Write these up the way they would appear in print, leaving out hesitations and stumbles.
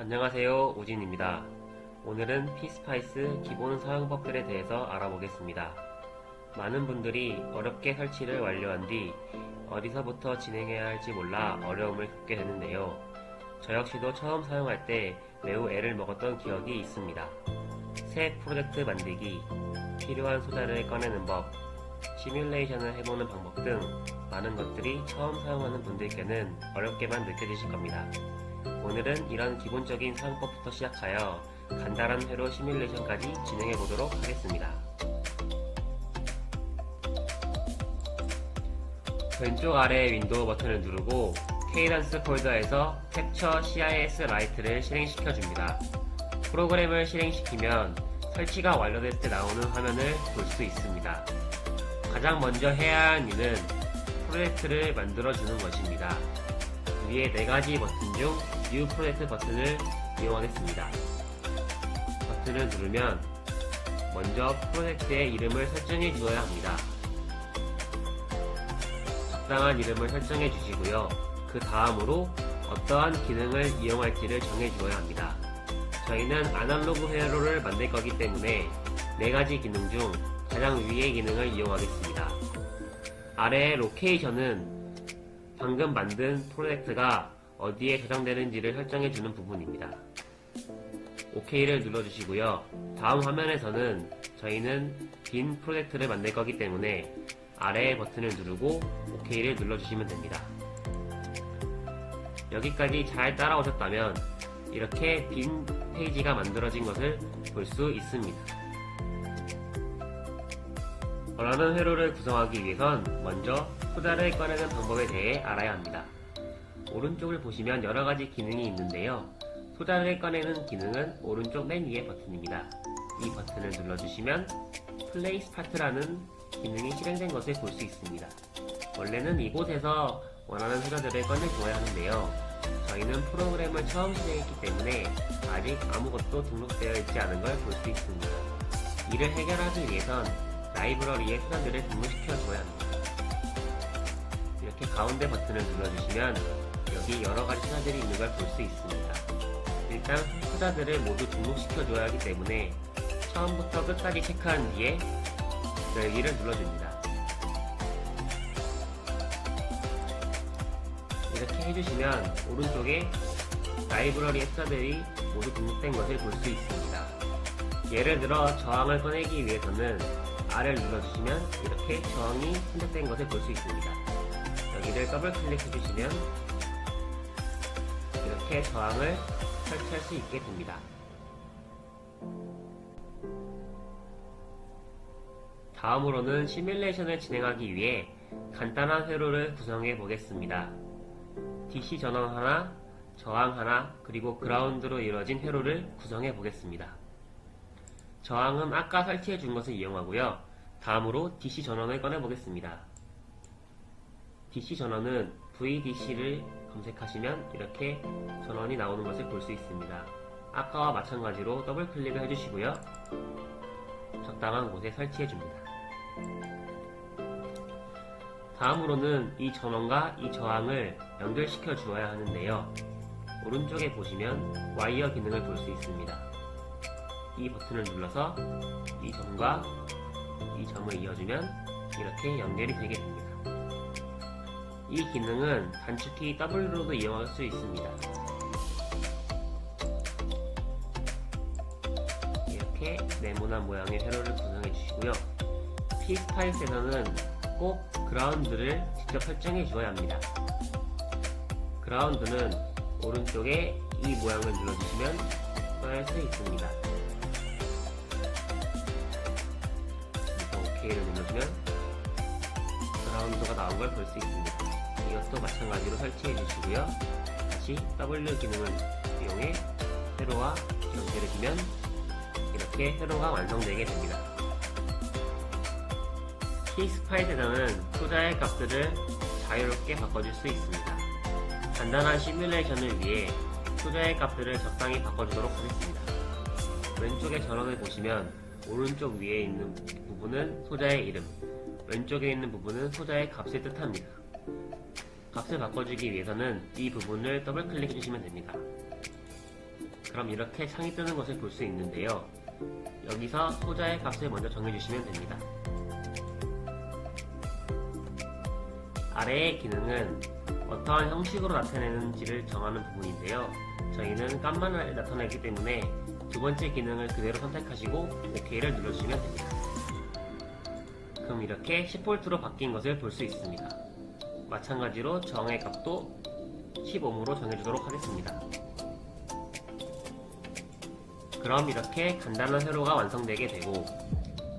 안녕하세요, 우진입니다. 오늘은 피스파이스 기본 사용법들에 대해서 알아보겠습니다. 많은 분들이 어렵게 설치를 완료한 뒤 어디서부터 진행해야 할지 몰라 어려움을 겪게 되는데요. 저 역시도 처음 사용할 때 매우 애를 먹었던 기억이 있습니다. 새 프로젝트 만들기, 필요한 소자를 꺼내는 법, 시뮬레이션을 해보는 방법 등 많은 것들이 처음 사용하는 분들께는 어렵게만 느껴지실 겁니다. 오늘은 이런 기본적인 사용법부터 시작하여 간단한 회로 시뮬레이션까지 진행해 보도록 하겠습니다. 왼쪽 아래 윈도우 버튼을 누르고 케이던스 폴더에서 캡처 CIS 라이트를 실행시켜 줍니다. 프로그램을 실행시키면 설치가 완료됐을 때 나오는 화면을 볼 수 있습니다. 가장 먼저 해야 할 일은 프로젝트를 만들어 주는 것입니다. 위에 4가지 버튼 중 New 프로젝트 버튼을 이용하겠습니다. 버튼을 누르면 먼저 프로젝트의 이름을 설정해 주어야 합니다. 적당한 이름을 설정해 주시고요. 그 다음으로 어떠한 기능을 이용할지를 정해 주어야 합니다. 저희는 아날로그 회로를 만들 거기 때문에 4가지 기능 중 가장 위의 기능을 이용하겠습니다. 아래의 로케이션은 방금 만든 프로젝트가 어디에 저장되는지를 설정해주는 부분입니다. OK를 눌러주시고요. 다음 화면에서는 저희는 빈 프로젝트를 만들 거기 때문에 아래의 버튼을 누르고 OK를 눌러주시면 됩니다. 여기까지 잘 따라오셨다면 이렇게 빈 페이지가 만들어진 것을 볼 수 있습니다. 원하는 회로를 구성하기 위해선 먼저 소자를 꺼내는 방법에 대해 알아야 합니다. 오른쪽을 보시면 여러가지 기능이 있는데요. 소자를 꺼내는 기능은 오른쪽 맨 위의 버튼입니다. 이 버튼을 눌러주시면 플레이스 파트라는 기능이 실행된 것을 볼 수 있습니다. 원래는 이곳에서 원하는 소자들을 꺼내주어야 하는데요. 저희는 프로그램을 처음 실행했기 때문에 아직 아무것도 등록되어 있지 않은 걸 볼 수 있습니다. 이를 해결하기 위해선 라이브러리에 소자들을 등록시켜 줘야 합니다. 이렇게 가운데 버튼을 눌러주시면 여기 여러가지 소자들이 있는 걸 볼 수 있습니다. 일단 소자들을 모두 등록시켜 줘야 하기 때문에 처음부터 끝까지 체크한 뒤에 여기를 눌러줍니다. 이렇게 해주시면 오른쪽에 라이브러리의 소자들이 모두 등록된 것을 볼 수 있습니다. 예를 들어 저항을 꺼내기 위해서는 R을 눌러주시면 이렇게 저항이 선택된 것을 볼 수 있습니다. 여기를 더블 클릭해주시면 이렇게 저항을 설치할 수 있게 됩니다. 다음으로는 시뮬레이션을 진행하기 위해 간단한 회로를 구성해 보겠습니다. DC 전원 하나, 저항 하나, 그리고 그라운드로 이루어진 회로를 구성해 보겠습니다. 저항은 아까 설치해 준 것을 이용하고요. 다음으로 DC 전원을 꺼내 보겠습니다. DC 전원은 VDC를 검색하시면 이렇게 전원이 나오는 것을 볼 수 있습니다. 아까와 마찬가지로 더블 클릭을 해주시고요. 적당한 곳에 설치해 줍니다. 다음으로는 이 전원과 이 저항을 연결시켜 주어야 하는데요. 오른쪽에 보시면 와이어 기능을 볼 수 있습니다. 이 버튼을 눌러서 이 점과 이 점을 이어주면 이렇게 연결이 되게 됩니다. 이 기능은 단축키 W로도 이용할 수 있습니다. 이렇게 네모난 모양의 회로를 구성해 주시고요. 피스파이스에서는 꼭 그라운드를 직접 설정해 주어야 합니다. 그라운드는 오른쪽에 이 모양을 눌러주시면 꺼낼 수 있습니다. OK를 눌러주면 그라운드가 나온 걸 볼 수 있습니다. 이것도 마찬가지로 설치해 주시고요. 다시 W 기능을 이용해 회로와 연결해주면 이렇게 회로가 완성되게 됩니다. 피스파이스에서는 소자의 값들을 자유롭게 바꿔줄 수 있습니다. 간단한 시뮬레이션을 위해 소자의 값들을 적당히 바꿔주도록 하겠습니다. 왼쪽에 전원을 보시면 오른쪽 위에 있는 부분은 소자의 이름, 왼쪽에 있는 부분은 소자의 값을 뜻합니다. 값을 바꿔주기 위해서는 이 부분을 더블 클릭해 주시면 됩니다. 그럼 이렇게 창이 뜨는 것을 볼 수 있는데요. 여기서 소자의 값을 먼저 정해주시면 됩니다. 아래의 기능은 어떠한 형식으로 나타내는지를 정하는 부분인데요. 저희는 값만 나타내기 때문에 두 번째 기능을 그대로 선택하시고 OK를 눌러주시면 됩니다. 그럼 이렇게 10V로 바뀐 것을 볼 수 있습니다. 마찬가지로 저항의 값도 10ohm으로 정해주도록 하겠습니다. 그럼 이렇게 간단한 회로가 완성되게 되고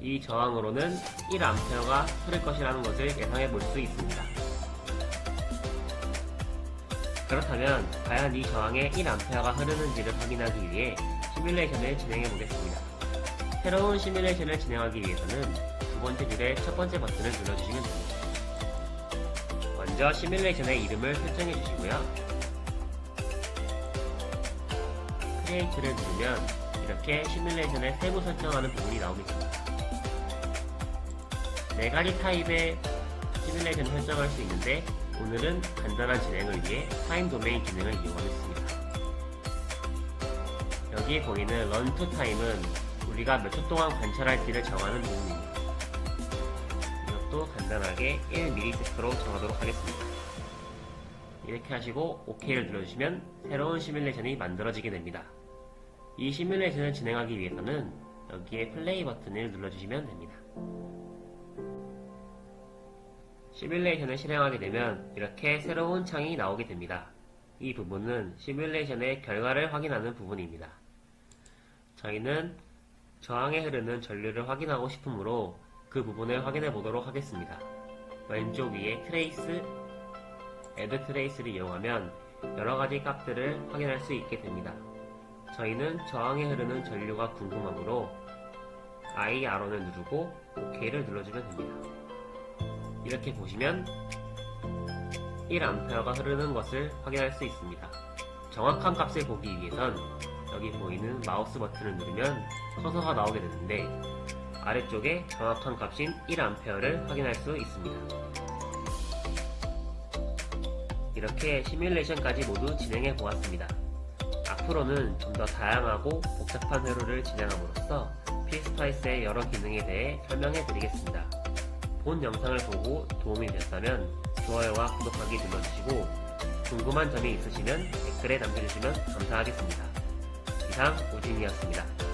이 저항으로는 1A가 흐를 것이라는 것을 예상해 볼 수 있습니다. 그렇다면 과연 이 저항에 1A가 흐르는지를 확인하기 위해 시뮬레이션을 진행해 보겠습니다. 새로운 시뮬레이션을 진행하기 위해서는 두 번째 줄의 첫 번째 버튼을 눌러주시면 됩니다. 먼저 시뮬레이션의 이름을 설정해 주시고요. 크리에이트를 누르면 이렇게 시뮬레이션의 세부 설정하는 부분이 나오겠습니다. 4가지 타입의 시뮬레이션을 설정할 수 있는데 오늘은 간단한 진행을 위해 타임 도메인 기능을 이용하겠습니다. 여기에 보이는 run to time은 우리가 몇 초 동안 관찰할지를 정하는 부분입니다. 이것도 간단하게 1ms로 정하도록 하겠습니다. 이렇게 하시고 OK를 눌러주시면 새로운 시뮬레이션이 만들어지게 됩니다. 이 시뮬레이션을 진행하기 위해서는 여기에 플레이 버튼을 눌러주시면 됩니다. 시뮬레이션을 실행하게 되면 이렇게 새로운 창이 나오게 됩니다. 이 부분은 시뮬레이션의 결과를 확인하는 부분입니다. 저희는 저항에 흐르는 전류를 확인하고 싶으므로 그 부분을 확인해 보도록 하겠습니다. 왼쪽 위에 트레이스, Add 트레이스를 이용하면 여러가지 값들을 확인할 수 있게 됩니다. 저희는 저항에 흐르는 전류가 궁금하므로 IR1을 누르고 OK를 눌러주면 됩니다. 이렇게 보시면 1A가 흐르는 것을 확인할 수 있습니다. 정확한 값을 보기 위해선 여기 보이는 마우스 버튼을 누르면 커서가 나오게 되는데 아래쪽에 정확한 값인 1A를 확인할 수 있습니다. 이렇게 시뮬레이션까지 모두 진행해 보았습니다. 앞으로는 좀 더 다양하고 복잡한 회로를 진행함으로써 PSPIC의 여러 기능에 대해 설명해 드리겠습니다. 본 영상을 보고 도움이 되셨다면 좋아요와 구독하기 눌러주시고 궁금한 점이 있으시면 댓글에 남겨주시면 감사하겠습니다. 이상 오진이었습니다.